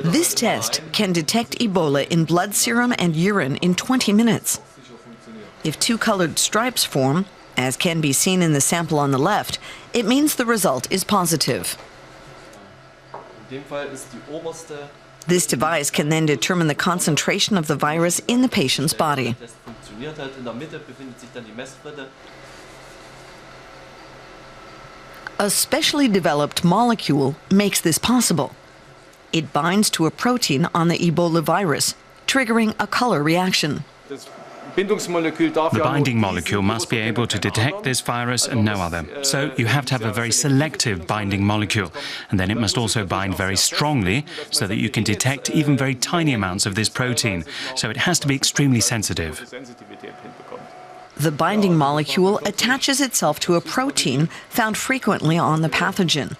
This test can detect Ebola in blood serum and urine in 20 minutes. If two colored stripes form, as can be seen in the sample on the left, it means the result is positive. This device can then determine the concentration of the virus in the patient's body. A specially developed molecule makes this possible. It binds to a protein on the Ebola virus, triggering a color reaction. The binding molecule must be able to detect this virus and no other. So you have to have a very selective binding molecule, and then it must also bind very strongly so that you can detect even very tiny amounts of this protein. So it has to be extremely sensitive. The binding molecule attaches itself to a protein found frequently on the pathogen.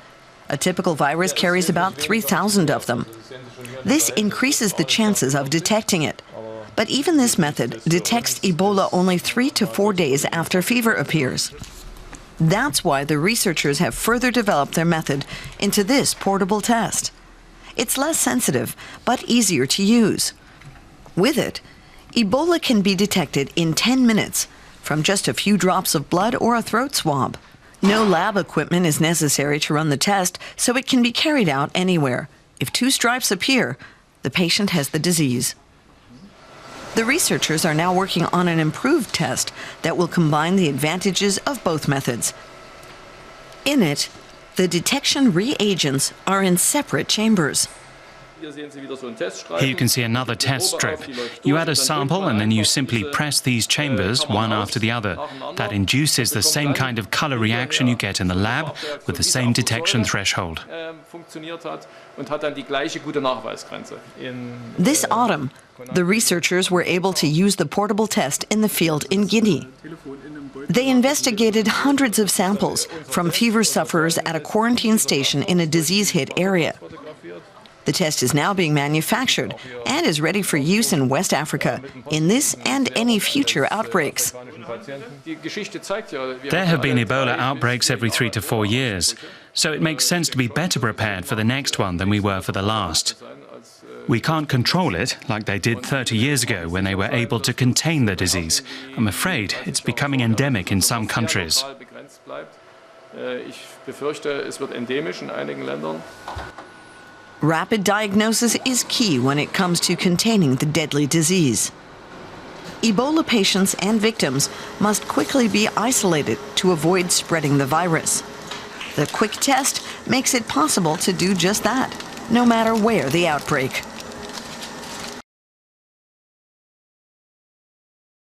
A typical virus carries about 3,000 of them. This increases the chances of detecting it. But even this method detects Ebola only 3 to 4 days after fever appears. That's why the researchers have further developed their method into this portable test. It's less sensitive, but easier to use. With it, Ebola can be detected in 10 minutes from just a few drops of blood or a throat swab. No lab equipment is necessary to run the test, so it can be carried out anywhere. If two stripes appear, the patient has the disease. The researchers are now working on an improved test that will combine the advantages of both methods. In it, the detection reagents are in separate chambers. Here you can see another test strip. You add a sample and then you simply press these chambers one after the other. That induces the same kind of color reaction you get in the lab with the same detection threshold. This autumn, the researchers were able to use the portable test in the field in Guinea. They investigated hundreds of samples from fever sufferers at a quarantine station in a disease-hit area. The test is now being manufactured and is ready for use in West Africa in this and any future outbreaks. There have been Ebola outbreaks every 3 to 4 years, so it makes sense to be better prepared for the next one than we were for the last. We can't control it like they did 30 years ago when they were able to contain the disease. I'm afraid it's becoming endemic in some countries. Rapid diagnosis is key when it comes to containing the deadly disease. Ebola patients and victims must quickly be isolated to avoid spreading the virus. The quick test makes it possible to do just that, no matter where the outbreak.